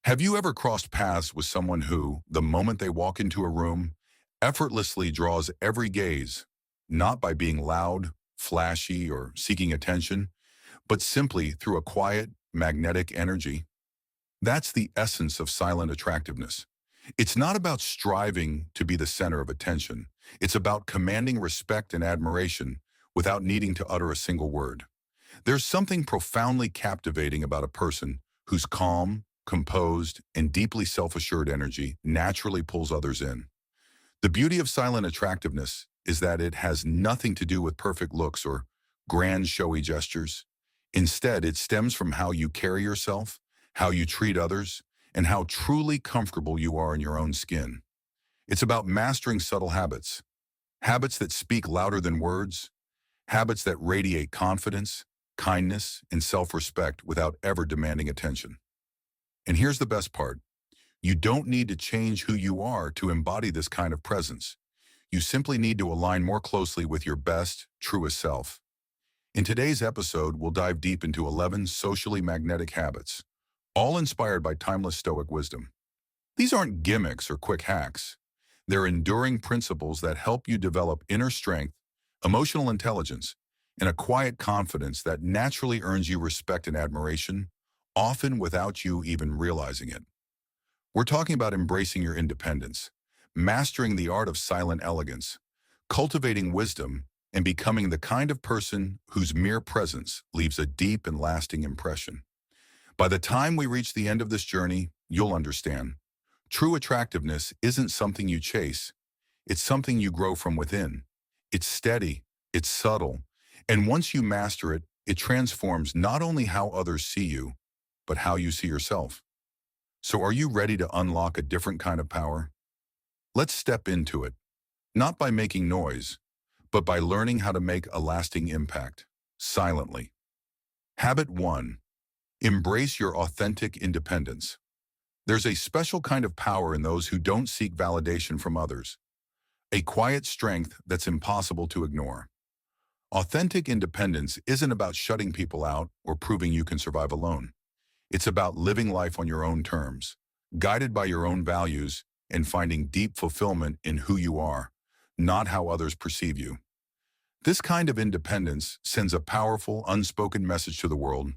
Have you ever crossed paths with someone who, the moment they walk into a room, effortlessly draws every gaze, not by being loud, flashy, or seeking attention, but simply through a quiet, magnetic energy? That's the essence of silent attractiveness. It's not about striving to be the center of attention. It's about commanding respect and admiration without needing to utter a single word. There's something profoundly captivating about a person whose calm, composed, and deeply self-assured energy naturally pulls others in. The beauty of silent attractiveness is that it has nothing to do with perfect looks or grand showy gestures. Instead, it stems from how you carry yourself, how you treat others, and how truly comfortable you are in your own skin. It's about mastering subtle habits, habits that speak louder than words, habits that radiate confidence, kindness, and self-respect without ever demanding attention. And here's the best part. You don't need to change who you are to embody this kind of presence. You simply need to align more closely with your best, truest self. In today's episode, we'll dive deep into 11 socially magnetic habits, all inspired by timeless Stoic wisdom. These aren't gimmicks or quick hacks. They're enduring principles that help you develop inner strength, emotional intelligence, and a quiet confidence that naturally earns you respect and admiration, often without you even realizing it. We're talking about embracing your independence, mastering the art of silent elegance, cultivating wisdom, and becoming the kind of person whose mere presence leaves a deep and lasting impression. By the time we reach the end of this journey, you'll understand. True attractiveness isn't something you chase. It's something you grow from within. It's steady, it's subtle, and once you master it, it transforms not only how others see you, but how you see yourself. So are you ready to unlock a different kind of power? Let's step into it, not by making noise, but by learning how to make a lasting impact, silently. Habit 1. Embrace your authentic independence. There's a special kind of power in those who don't seek validation from others, a quiet strength that's impossible to ignore. Authentic independence isn't about shutting people out or proving you can survive alone. It's about living life on your own terms, guided by your own values, and finding deep fulfillment in who you are, not how others perceive you. This kind of independence sends a powerful, unspoken message to the world.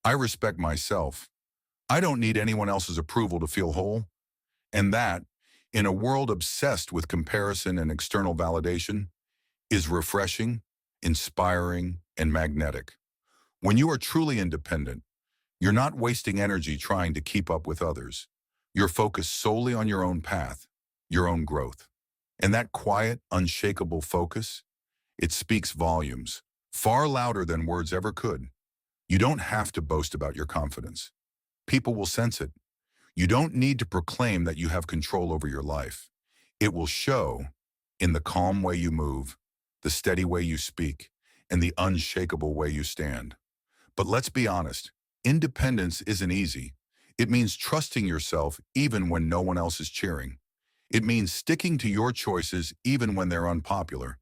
I respect myself. I don't need anyone else's approval to feel whole. And that, in a world obsessed with comparison and external validation, is refreshing, inspiring, and magnetic. When you are truly independent, you're not wasting energy trying to keep up with others. You're focused solely on your own path, your own growth. And that quiet, unshakable focus, it speaks volumes, far louder than words ever could. You don't have to boast about your confidence. People will sense it. You don't need to proclaim that you have control over your life. It will show in the calm way you move, the steady way you speak, and the unshakable way you stand. But let's be honest, independence isn't easy. It means trusting yourself even when no one else is cheering. It means sticking to your choices even when they're unpopular.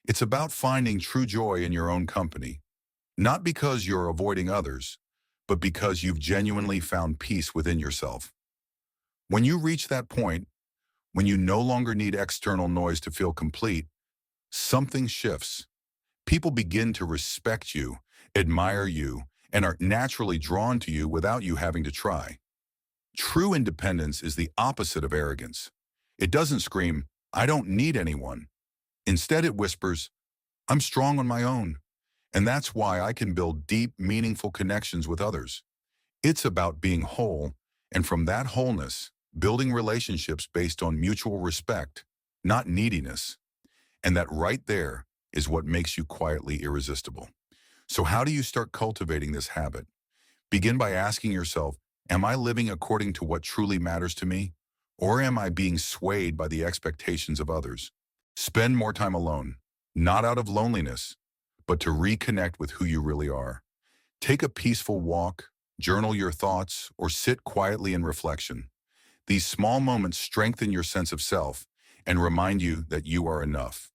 It's about finding true joy in your own company, not because you're avoiding others, but because you've genuinely found peace within yourself. When you reach that point, when you no longer need external noise to feel complete, something shifts. People begin to respect you, admire you, and are naturally drawn to you without you having to try. True independence is the opposite of arrogance. It doesn't scream, "I don't need anyone." Instead, it whispers, "I'm strong on my own." And that's why I can build deep, meaningful connections with others. It's about being whole, and from that wholeness, building relationships based on mutual respect, not neediness. And that right there is what makes you quietly irresistible. So how do you start cultivating this habit? Begin by asking yourself, am I living according to what truly matters to me? Or am I being swayed by the expectations of others? Spend more time alone, not out of loneliness, but to reconnect with who you really are. Take a peaceful walk, journal your thoughts, or sit quietly in reflection. These small moments strengthen your sense of self and remind you that you are enough.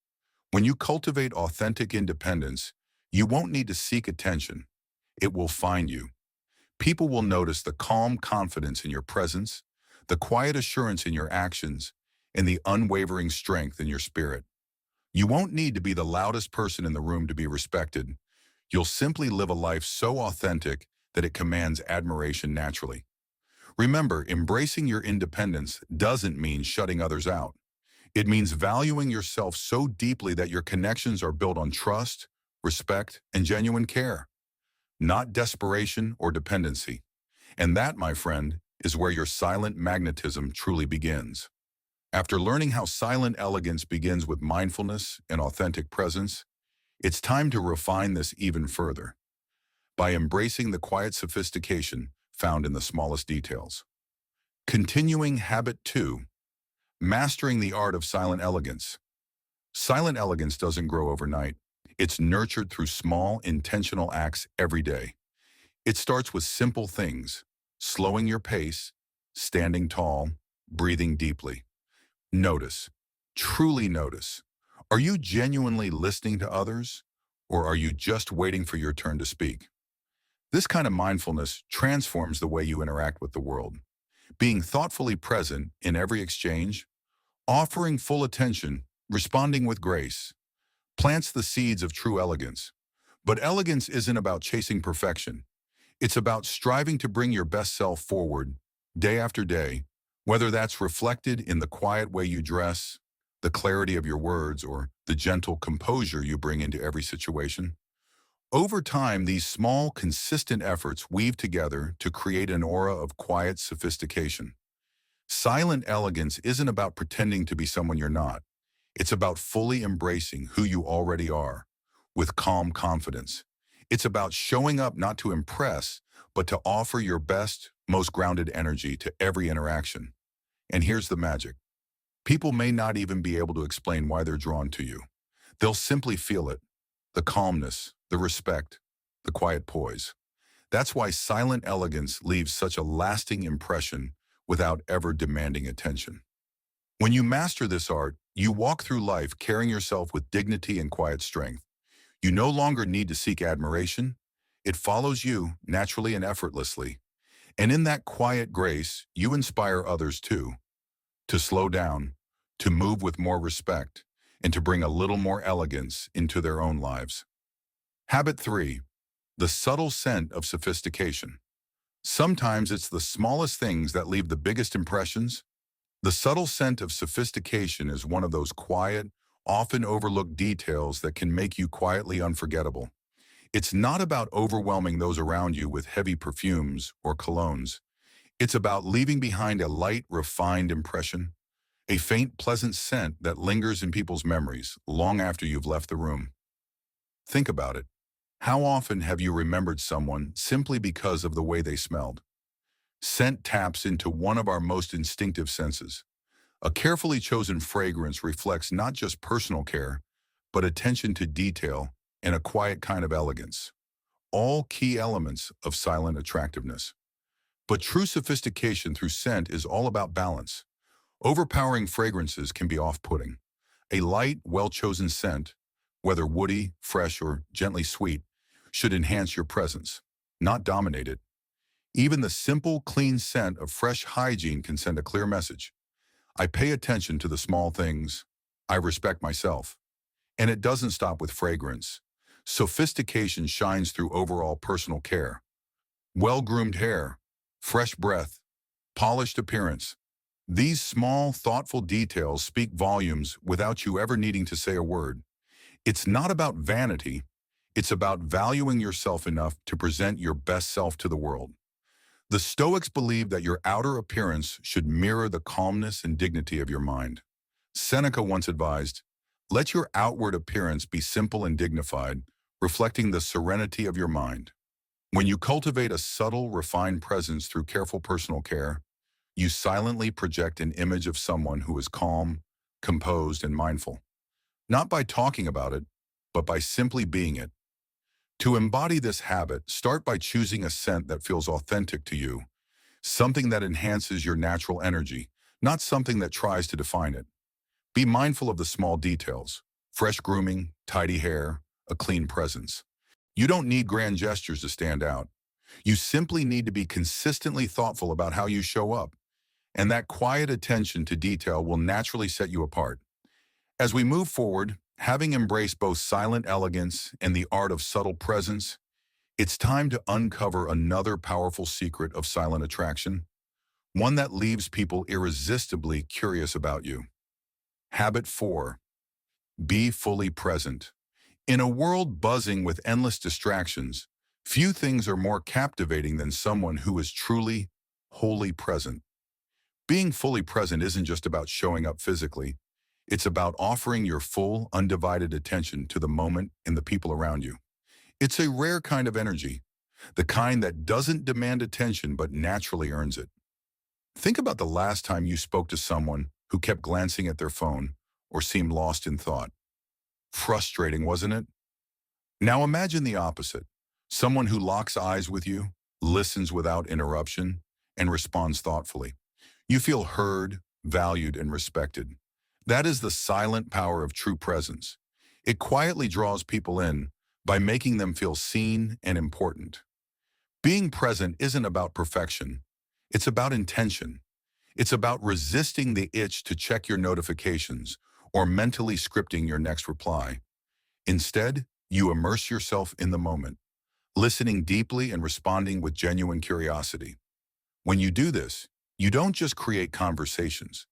When you cultivate authentic independence, you won't need to seek attention. It will find you. People will notice the calm confidence in your presence, the quiet assurance in your actions, and the unwavering strength in your spirit. You won't need to be the loudest person in the room to be respected. You'll simply live a life so authentic that it commands admiration naturally. Remember, embracing your independence doesn't mean shutting others out. It means valuing yourself so deeply that your connections are built on trust, respect, and genuine care, not desperation or dependency. And that, my friend, is where your silent magnetism truly begins. After learning how silent elegance begins with mindfulness and authentic presence, it's time to refine this even further by embracing the quiet sophistication found in the smallest details. Continuing habit 2, mastering the art of silent elegance. Silent elegance doesn't grow overnight. It's nurtured through small, intentional acts every day. It starts with simple things: slowing your pace, standing tall, breathing deeply. Notice, truly notice. Are you genuinely listening to others, or are you just waiting for your turn to speak? This kind of mindfulness transforms the way you interact with the world. Being thoughtfully present in every exchange, offering full attention, responding with grace, plants the seeds of true elegance. But elegance isn't about chasing perfection. It's about striving to bring your best self forward, day after day, whether that's reflected in the quiet way you dress, the clarity of your words, or the gentle composure you bring into every situation. Over time, these small, consistent efforts weave together to create an aura of quiet sophistication. Silent elegance isn't about pretending to be someone you're not. It's about fully embracing who you already are, with calm confidence. It's about showing up not to impress, but to offer your best, most grounded energy to every interaction. And here's the magic. People may not even be able to explain why they're drawn to you. They'll simply feel it: the calmness, the respect, the quiet poise. That's why silent elegance leaves such a lasting impression without ever demanding attention. When you master this art, you walk through life carrying yourself with dignity and quiet strength. You no longer need to seek admiration. It follows you naturally and effortlessly. And in that quiet grace, you inspire others too, to slow down, to move with more respect, and to bring a little more elegance into their own lives. Habit 3, the subtle scent of sophistication. Sometimes it's the smallest things that leave the biggest impressions. The subtle scent of sophistication is one of those quiet, often overlooked details that can make you quietly unforgettable. It's not about overwhelming those around you with heavy perfumes or colognes. It's about leaving behind a light, refined impression, a faint, pleasant scent that lingers in people's memories long after you've left the room. Think about it. How often have you remembered someone simply because of the way they smelled? Scent taps into one of our most instinctive senses. A carefully chosen fragrance reflects not just personal care, but attention to detail and a quiet kind of elegance, all key elements of silent attractiveness. But true sophistication through scent is all about balance. Overpowering fragrances can be off-putting. A light, well-chosen scent, whether woody, fresh, or gently sweet, should enhance your presence, not dominate it. Even the simple, clean scent of fresh hygiene can send a clear message. I pay attention to the small things. I respect myself. And it doesn't stop with fragrance. Sophistication shines through overall personal care. Well-groomed hair, fresh breath, polished appearance. These small, thoughtful details speak volumes without you ever needing to say a word. It's not about vanity. It's about valuing yourself enough to present your best self to the world. The Stoics believe that your outer appearance should mirror the calmness and dignity of your mind. Seneca once advised, "Let your outward appearance be simple and dignified, reflecting the serenity of your mind." When you cultivate a subtle, refined presence through careful personal care, you silently project an image of someone who is calm, composed, and mindful. Not by talking about it, but by simply being it. To embody this habit, start by choosing a scent that feels authentic to you, something that enhances your natural energy, not something that tries to define it. Be mindful of the small details: fresh grooming, tidy hair, a clean presence. You don't need grand gestures to stand out. You simply need to be consistently thoughtful about how you show up, and that quiet attention to detail will naturally set you apart. As we move forward, having embraced both silent elegance and the art of subtle presence, it's time to uncover another powerful secret of silent attraction, one that leaves people irresistibly curious about you. Habit 4. Be fully present. In a world buzzing with endless distractions, few things are more captivating than someone who is truly, wholly present. Being fully present isn't just about showing up physically. It's about offering your full, undivided attention to the moment and the people around you. It's a rare kind of energy, the kind that doesn't demand attention but naturally earns it. Think about the last time you spoke to someone who kept glancing at their phone or seemed lost in thought. Frustrating, wasn't it? Now imagine the opposite. Someone who locks eyes with you, listens without interruption, and responds thoughtfully. You feel heard, valued, and respected. That is the silent power of true presence. It quietly draws people in by making them feel seen and important. Being present isn't about perfection. It's about intention. It's about resisting the itch to check your notifications or mentally scripting your next reply. Instead, you immerse yourself in the moment, listening deeply and responding with genuine curiosity. When you do this, you don't just create conversations.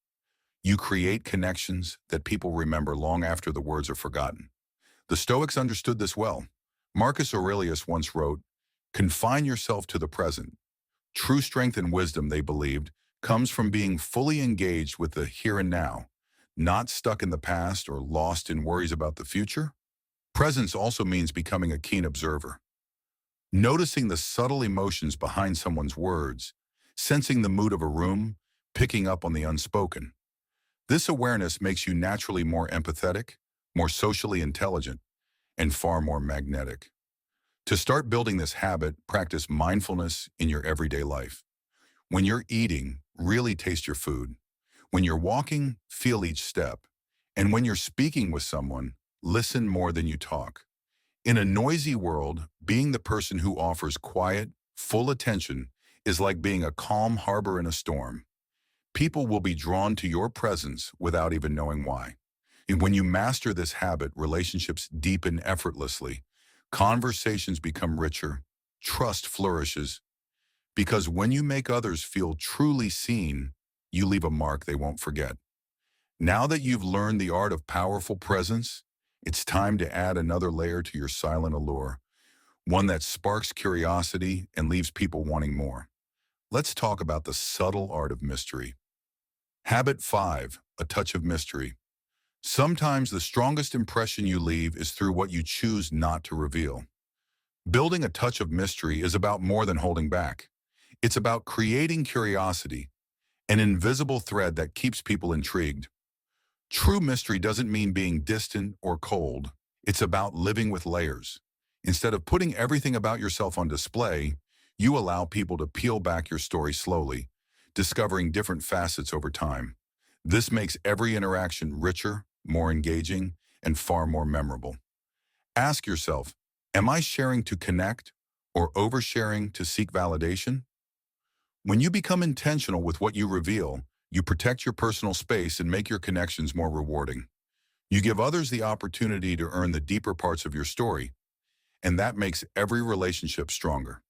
You create connections that people remember long after the words are forgotten. The Stoics understood this well. Marcus Aurelius once wrote, "Confine yourself to the present." True strength and wisdom, they believed, comes from being fully engaged with the here and now, not stuck in the past or lost in worries about the future. Presence also means becoming a keen observer, noticing the subtle emotions behind someone's words, sensing the mood of a room, picking up on the unspoken. This awareness makes you naturally more empathetic, more socially intelligent, and far more magnetic. To start building this habit, practice mindfulness in your everyday life. When you're eating, really taste your food. When you're walking, feel each step. And when you're speaking with someone, listen more than you talk. In a noisy world, being the person who offers quiet, full attention is like being a calm harbor in a storm. People will be drawn to your presence without even knowing why. And when you master this habit, relationships deepen effortlessly. Conversations become richer. Trust flourishes. Because when you make others feel truly seen, you leave a mark they won't forget. Now that you've learned the art of powerful presence, it's time to add another layer to your silent allure, one that sparks curiosity and leaves people wanting more. Let's talk about the subtle art of mystery. Habit 5, a touch of mystery. Sometimes the strongest impression you leave is through what you choose not to reveal. Building a touch of mystery is about more than holding back. It's about creating curiosity, an invisible thread that keeps people intrigued. True mystery doesn't mean being distant or cold. It's about living with layers. Instead of putting everything about yourself on display, you allow people to peel back your story slowly, discovering different facets over time. This makes every interaction richer, more engaging, and far more memorable. Ask yourself, am I sharing to connect or oversharing to seek validation? When you become intentional with what you reveal, you protect your personal space and make your connections more rewarding. You give others the opportunity to earn the deeper parts of your story, and that makes every relationship stronger.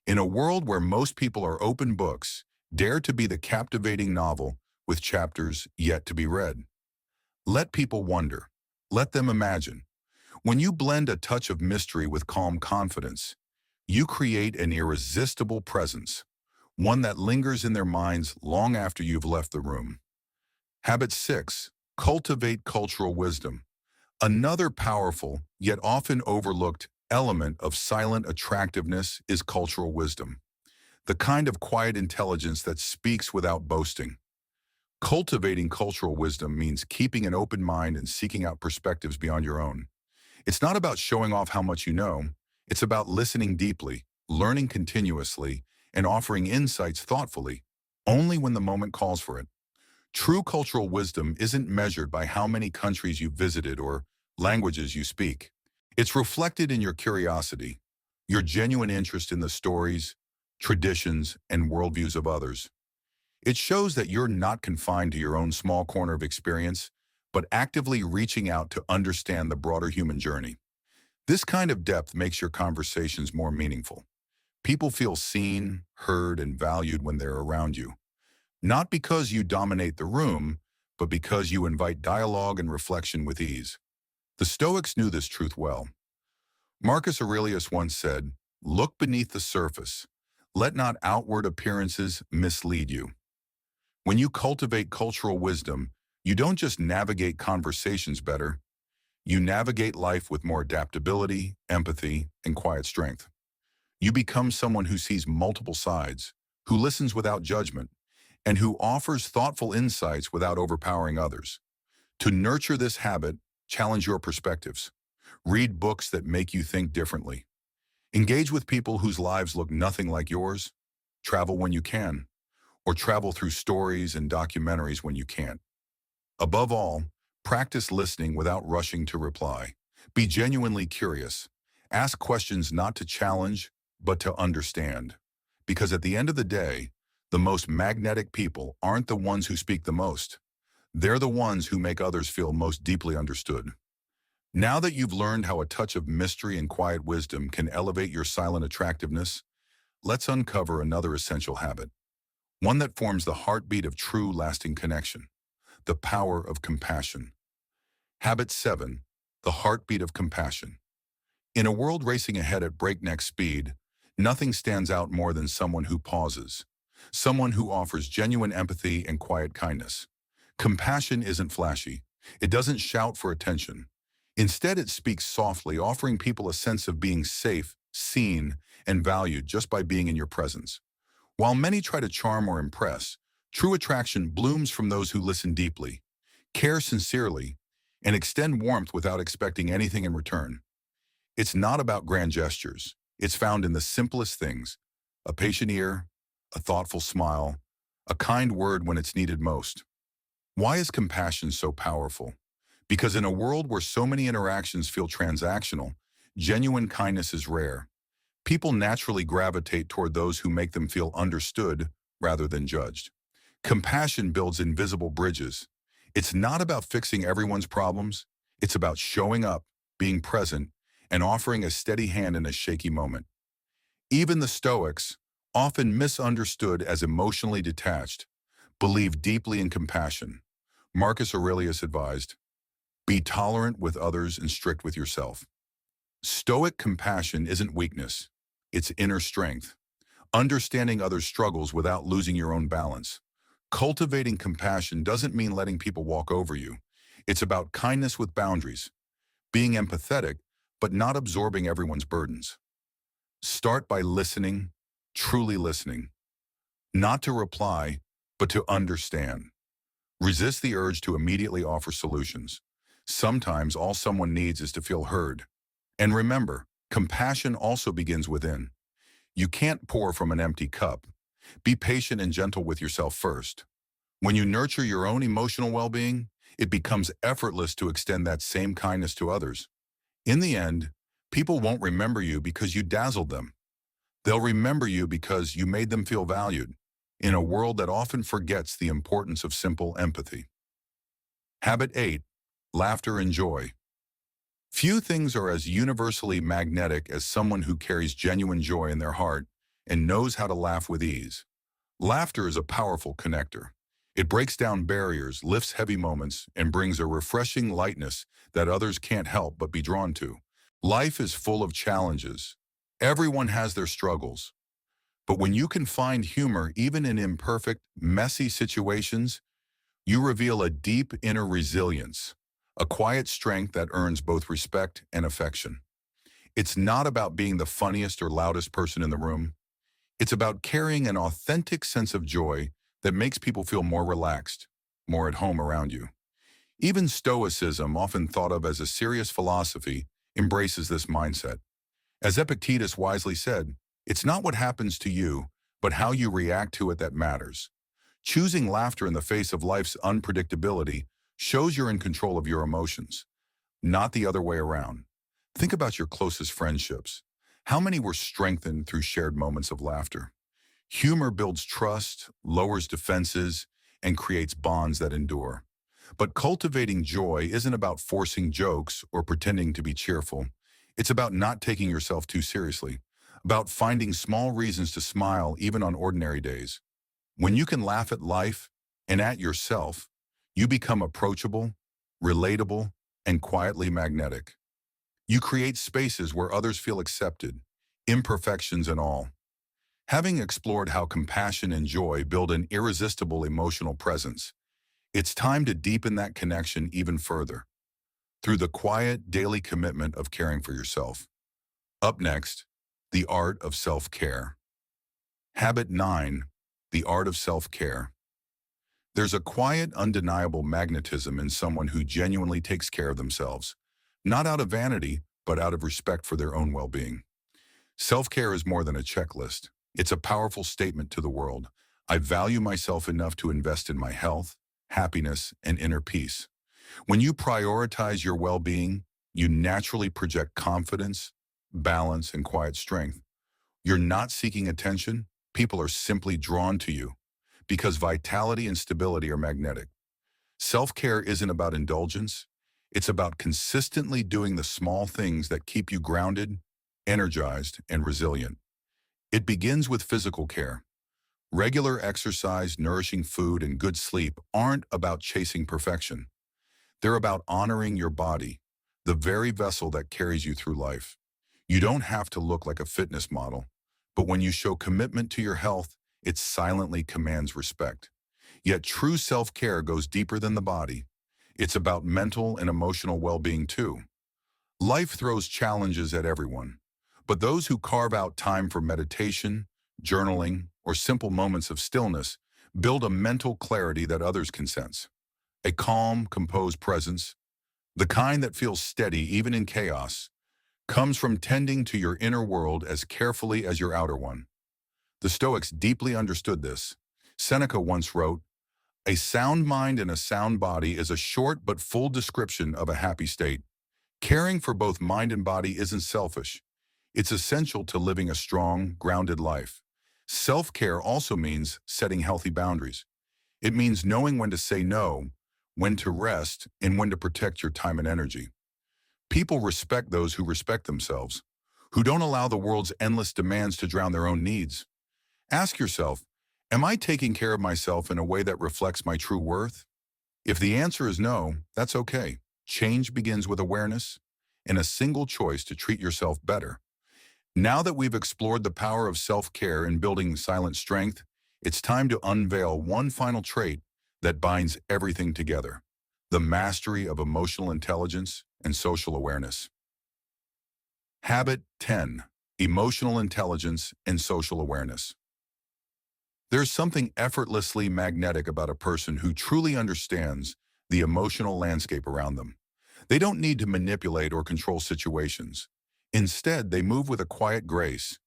In a world where most people are open books, dare to be the captivating novel with chapters yet to be read. Let people wonder. Let them imagine. When you blend a touch of mystery with calm confidence, you create an irresistible presence, one that lingers in their minds long after you've left the room. Habit 6, cultivate cultural wisdom. Another powerful, yet often overlooked, element of silent attractiveness is cultural wisdom, the kind of quiet intelligence that speaks without boasting. Cultivating cultural wisdom means keeping an open mind and seeking out perspectives beyond your own. It's not about showing off how much you know. It's about listening deeply, learning continuously, and offering insights thoughtfully, only when the moment calls for it. True cultural wisdom isn't measured by how many countries you've visited or languages you speak. It's reflected in your curiosity, your genuine interest in the stories, traditions, and worldviews of others. It shows that you're not confined to your own small corner of experience, but actively reaching out to understand the broader human journey. This kind of depth makes your conversations more meaningful. People feel seen, heard, and valued when they're around you. Not because you dominate the room, but because you invite dialogue and reflection with ease. The Stoics knew this truth well. Marcus Aurelius once said, "Look beneath the surface. Let not outward appearances mislead you." When you cultivate cultural wisdom, you don't just navigate conversations better, you navigate life with more adaptability, empathy, and quiet strength. You become someone who sees multiple sides, who listens without judgment, and who offers thoughtful insights without overpowering others. To nurture this habit, challenge your perspectives. Read books that make you think differently. Engage with people whose lives look nothing like yours. Travel when you can, or travel through stories and documentaries when you can't. Above all, practice listening without rushing to reply. Be genuinely curious. Ask questions not to challenge, but to understand. Because at the end of the day, the most magnetic people aren't the ones who speak the most. They're the ones who make others feel most deeply understood. Now that you've learned how a touch of mystery and quiet wisdom can elevate your silent attractiveness, let's uncover another essential habit. One that forms the heartbeat of true, lasting connection. The power of compassion. Habit 7. The heartbeat of compassion. In a world racing ahead at breakneck speed, nothing stands out more than someone who pauses. Someone who offers genuine empathy and quiet kindness. Compassion isn't flashy. It doesn't shout for attention. Instead, it speaks softly, offering people a sense of being safe, seen, and valued just by being in your presence. While many try to charm or impress, true attraction blooms from those who listen deeply, care sincerely, and extend warmth without expecting anything in return. It's not about grand gestures. It's found in the simplest things: a patient ear, a thoughtful smile, a kind word when it's needed most. Why is compassion so powerful? Because in a world where so many interactions feel transactional, genuine kindness is rare. People naturally gravitate toward those who make them feel understood rather than judged. Compassion builds invisible bridges. It's not about fixing everyone's problems. It's about showing up, being present, and offering a steady hand in a shaky moment. Even the Stoics, often misunderstood as emotionally detached, believed deeply in compassion. Marcus Aurelius advised, "Be tolerant with others and strict with yourself." Stoic compassion isn't weakness. It's inner strength. Understanding others' struggles without losing your own balance. Cultivating compassion doesn't mean letting people walk over you. It's about kindness with boundaries, being empathetic, but not absorbing everyone's burdens. Start by listening, truly listening. Not to reply, but to understand. Resist the urge to immediately offer solutions. Sometimes all someone needs is to feel heard. And remember, compassion also begins within. You can't pour from an empty cup. Be patient and gentle with yourself first. When you nurture your own emotional well-being, it becomes effortless to extend that same kindness to others. In the end, people won't remember you because you dazzled them. They'll remember you because you made them feel valued, in a world that often forgets the importance of simple empathy. Habit 8. Laughter and joy. Few things are as universally magnetic as someone who carries genuine joy in their heart and knows how to laugh with ease. Laughter is a powerful connector. It breaks down barriers, lifts heavy moments, and brings a refreshing lightness that others can't help but be drawn to. Life is full of challenges. Everyone has their struggles. But when you can find humor even in imperfect, messy situations, you reveal a deep inner resilience, a quiet strength that earns both respect and affection. It's not about being the funniest or loudest person in the room. It's about carrying an authentic sense of joy that makes people feel more relaxed, more at home around you. Even Stoicism, often thought of as a serious philosophy, embraces this mindset. As Epictetus wisely said, it's not what happens to you, but how you react to it that matters. Choosing laughter in the face of life's unpredictability shows you're in control of your emotions, not the other way around. Think about your closest friendships. How many were strengthened through shared moments of laughter? Humor builds trust, lowers defenses, and creates bonds that endure. But cultivating joy isn't about forcing jokes or pretending to be cheerful. It's about not taking yourself too seriously, about finding small reasons to smile even on ordinary days. When you can laugh at life and at yourself, you become approachable, relatable, and quietly magnetic. You create spaces where others feel accepted, imperfections and all. Having explored how compassion and joy build an irresistible emotional presence, it's time to deepen that connection even further through the quiet, daily commitment of caring for yourself. Up next, the art of self-care. Habit 9, the art of self-care. There's a quiet, undeniable magnetism in someone who genuinely takes care of themselves, not out of vanity, but out of respect for their own well-being. Self-care is more than a checklist. It's a powerful statement to the world. I value myself enough to invest in my health, happiness, and inner peace. When you prioritize your well-being, you naturally project confidence, balance, and quiet strength. You're not seeking attention. People are simply drawn to you because vitality and stability are magnetic. Self-care isn't about indulgence. It's about consistently doing the small things that keep you grounded, energized, and resilient. It begins with physical care. Regular exercise, nourishing food, and good sleep aren't about chasing perfection. They're about honoring your body, the very vessel that carries you through life. You don't have to look like a fitness model, but when you show commitment to your health, it silently commands respect. Yet true self-care goes deeper than the body. It's about mental and emotional well-being too. Life throws challenges at everyone, but those who carve out time for meditation, journaling, or simple moments of stillness build a mental clarity that others can sense. A calm, composed presence, the kind that feels steady even in chaos, comes from tending to your inner world as carefully as your outer one. The Stoics deeply understood this. Seneca once wrote, "A sound mind and a sound body is a short but full description of a happy state." Caring for both mind and body isn't selfish. It's essential to living a strong, grounded life. Self-care also means setting healthy boundaries. It means knowing when to say no, when to rest, and when to protect your time and energy. People respect those who respect themselves, who don't allow the world's endless demands to drown their own needs. Ask yourself, am I taking care of myself in a way that reflects my true worth? If the answer is no, that's okay. Change begins with awareness and a single choice to treat yourself better. Now that we've explored the power of self-care in building silent strength, it's time to unveil one final trait that binds everything together: the mastery of emotional intelligence and social awareness. Habit 10. Emotional intelligence and social awareness. There's something effortlessly magnetic about a person who truly understands the emotional landscape around them. They don't need to manipulate or control situations. Instead, they move with a quiet grace,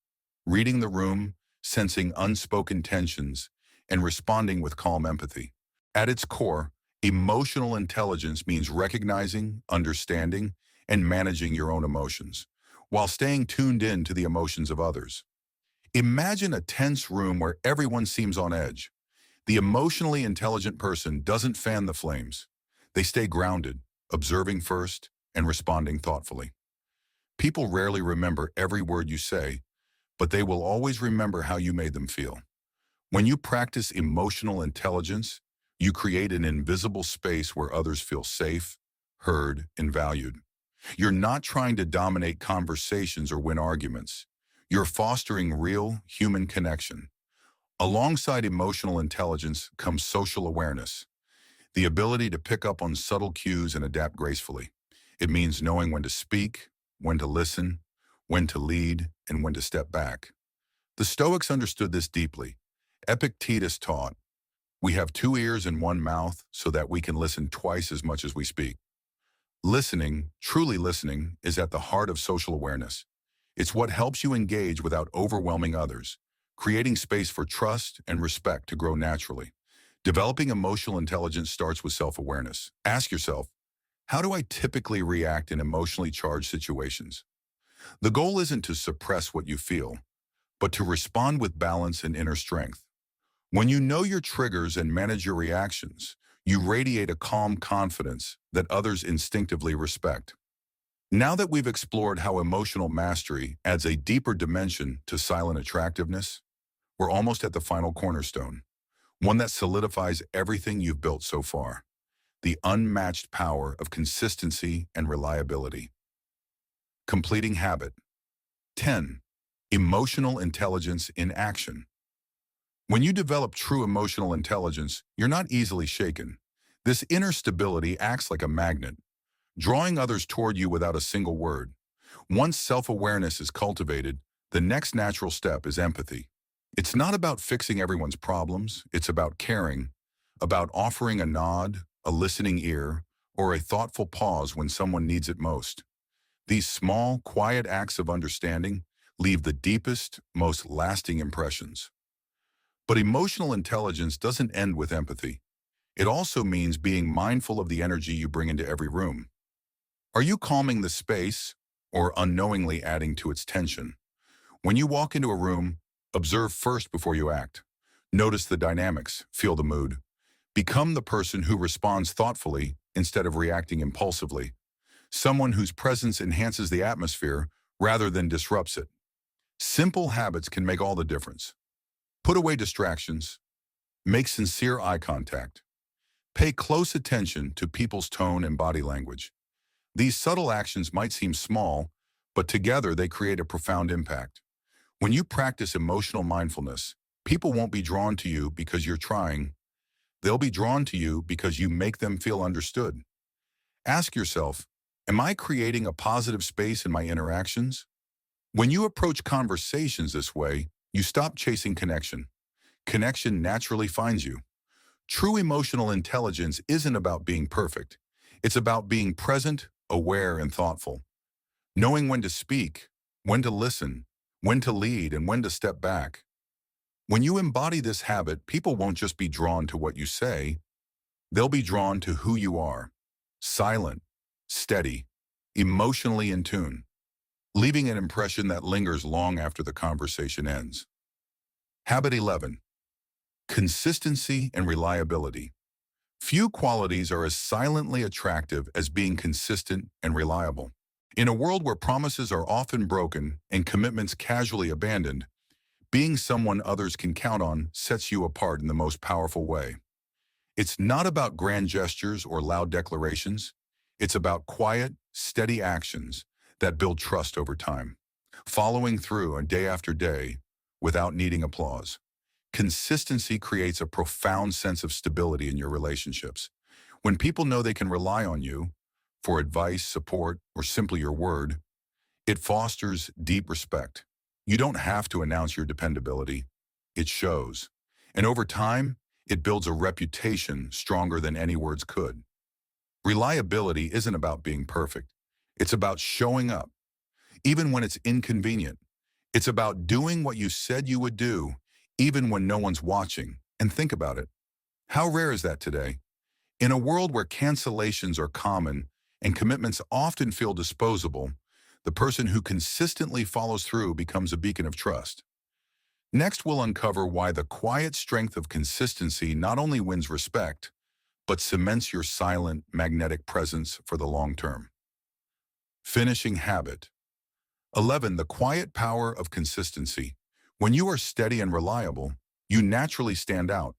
reading the room, sensing unspoken tensions, and responding with calm empathy. At its core, emotional intelligence means recognizing, understanding, and managing your own emotions, while staying tuned in to the emotions of others. Imagine a tense room where everyone seems on edge. The emotionally intelligent person doesn't fan the flames. They stay grounded, observing first and responding thoughtfully. People rarely remember every word you say, but they will always remember how you made them feel. When you practice emotional intelligence, you create an invisible space where others feel safe, heard, and valued. You're not trying to dominate conversations or win arguments. You're fostering real, human connection. Alongside emotional intelligence comes social awareness, the ability to pick up on subtle cues and adapt gracefully. It means knowing when to speak, when to listen, when to lead, and when to step back. The Stoics understood this deeply. Epictetus taught, "We have two ears and one mouth so that we can listen twice as much as we speak." Listening, truly listening, is at the heart of social awareness. It's what helps you engage without overwhelming others, creating space for trust and respect to grow naturally. Developing emotional intelligence starts with self-awareness. Ask yourself, how do I typically react in emotionally charged situations? The goal isn't to suppress what you feel, but to respond with balance and inner strength. When you know your triggers and manage your reactions, you radiate a calm confidence that others instinctively respect. Now that we've explored how emotional mastery adds a deeper dimension to silent attractiveness, we're almost at the final cornerstone, one that solidifies everything you've built so far: the unmatched power of consistency and reliability. Completing habit. 10. Emotional intelligence in action. When you develop true emotional intelligence, you're not easily shaken. This inner stability acts like a magnet, drawing others toward you without a single word. Once self-awareness is cultivated, the next natural step is empathy. It's not about fixing everyone's problems, it's about caring, about offering a nod, a listening ear, or a thoughtful pause when someone needs it most. These small, quiet acts of understanding leave the deepest, most lasting impressions. But emotional intelligence doesn't end with empathy. It also means being mindful of the energy you bring into every room. Are you calming the space or unknowingly adding to its tension? When you walk into a room, observe first before you act. Notice the dynamics, feel the mood. Become the person who responds thoughtfully instead of reacting impulsively. Someone whose presence enhances the atmosphere rather than disrupts it. Simple habits can make all the difference. Put away distractions. Make sincere eye contact. Pay close attention to people's tone and body language. These subtle actions might seem small, but together they create a profound impact. When you practice emotional mindfulness, people won't be drawn to you because you're trying. They'll be drawn to you because you make them feel understood. Ask yourself, am I creating a positive space in my interactions? When you approach conversations this way, you stop chasing connection. Connection naturally finds you. True emotional intelligence isn't about being perfect. It's about being present, aware, and thoughtful. Knowing when to speak, when to listen, when to lead, and when to step back. When you embody this habit, people won't just be drawn to what you say, they'll be drawn to who you are. Silent, steady, emotionally in tune, leaving an impression that lingers long after the conversation ends. Habit 11. Consistency and reliability. Few qualities are as silently attractive as being consistent and reliable. In a world where promises are often broken and commitments casually abandoned, being someone others can count on sets you apart in the most powerful way. It's not about grand gestures or loud declarations. It's about quiet, steady actions that build trust over time. Following through on day after day without needing applause. Consistency creates a profound sense of stability in your relationships. When people know they can rely on you for advice, support, or simply your word, it fosters deep respect. You don't have to announce your dependability. It shows. And over time, it builds a reputation stronger than any words could. Reliability isn't about being perfect. It's about showing up, even when it's inconvenient. It's about doing what you said you would do, even when no one's watching. And think about it. How rare is that today? In a world where cancellations are common and commitments often feel disposable, the person who consistently follows through becomes a beacon of trust. Next, we'll uncover why the quiet strength of consistency not only wins respect, but cements your silent, magnetic presence for the long term. Finishing habit. 11. The quiet power of consistency. When you are steady and reliable, you naturally stand out,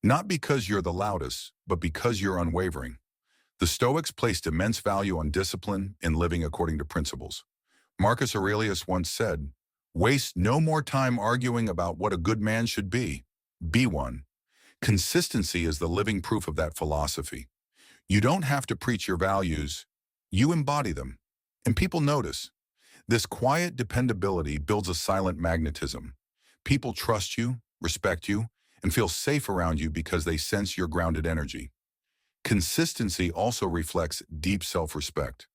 not because you're the loudest, but because you're unwavering. The Stoics placed immense value on discipline and living according to principles. Marcus Aurelius once said, "Waste no more time arguing about what a good man should be. Be one." Consistency is the living proof of that philosophy. You don't have to preach your values, you embody them, and people notice. This quiet dependability builds a silent magnetism. People trust you, respect you, and feel safe around you because they sense your grounded energy. Consistency also reflects deep self-respect.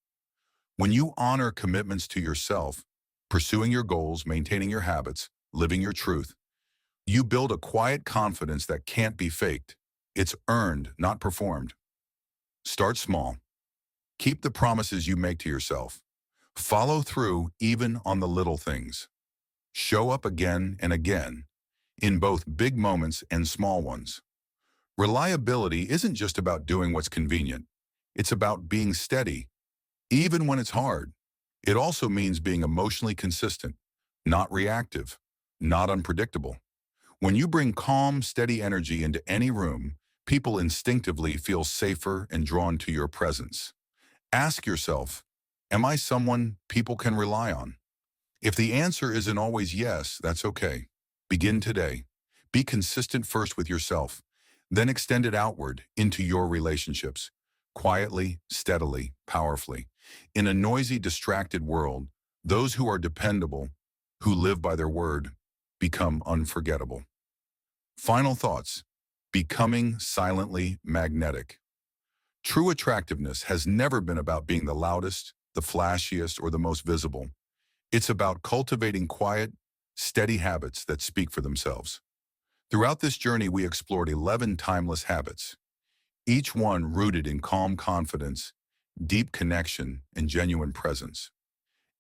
When you honor commitments to yourself, pursuing your goals, maintaining your habits, living your truth, you build a quiet confidence that can't be faked. It's earned, not performed. Start small. Keep the promises you make to yourself. Follow through even on the little things. Show up again and again, in both big moments and small ones. Reliability isn't just about doing what's convenient. It's about being steady, even when it's hard. It also means being emotionally consistent, not reactive, not unpredictable. When you bring calm, steady energy into any room, people instinctively feel safer and drawn to your presence. Ask yourself, am I someone people can rely on? If the answer isn't always yes, that's okay. Begin today. Be consistent first with yourself, then extend it outward into your relationships, quietly, steadily, powerfully. In a noisy, distracted world, those who are dependable, who live by their word, become unforgettable. Final thoughts. Becoming silently magnetic. True attractiveness has never been about being the loudest, the flashiest, or the most visible. It's about cultivating quiet, steady habits that speak for themselves. Throughout this journey, we explored 11 timeless habits, each one rooted in calm confidence, deep connection, and genuine presence.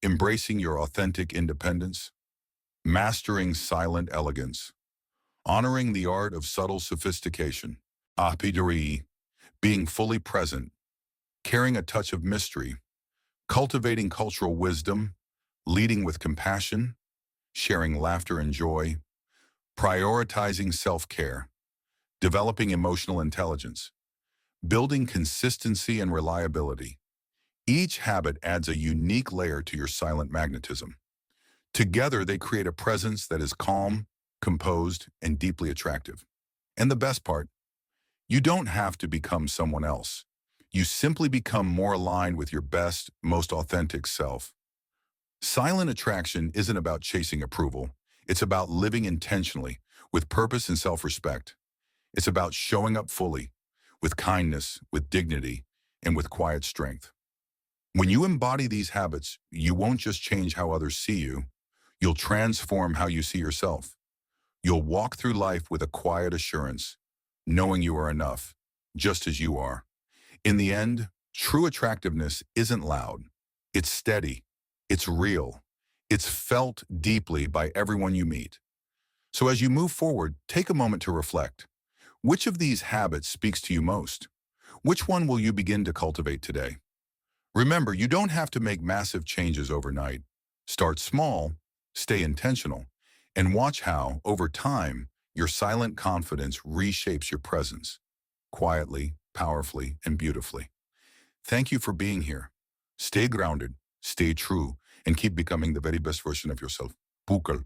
Embracing your authentic independence, mastering silent elegance, honoring the art of subtle sophistication, apidari, being fully present, carrying a touch of mystery, cultivating cultural wisdom, leading with compassion, sharing laughter and joy, prioritizing self-care, developing emotional intelligence, building consistency and reliability. Each habit adds a unique layer to your silent magnetism. Together, they create a presence that is calm, composed, and deeply attractive. And the best part, you don't have to become someone else. You simply become more aligned with your best, most authentic self. Silent attraction isn't about chasing approval. It's about living intentionally, with purpose and self-respect. It's about showing up fully, with kindness, with dignity, and with quiet strength. When you embody these habits, you won't just change how others see you, you'll transform how you see yourself. You'll walk through life with a quiet assurance, knowing you are enough, just as you are. In the end, true attractiveness isn't loud. It's steady. It's real. It's felt deeply by everyone you meet. So as you move forward, take a moment to reflect. Which of these habits speaks to you most? Which one will you begin to cultivate today? Remember, you don't have to make massive changes overnight. Start small, stay intentional, and watch how, over time, your silent confidence reshapes your presence, quietly, powerfully, and beautifully. Thank you for being here. Stay grounded, stay true, and keep becoming the very best version of yourself. Pukal.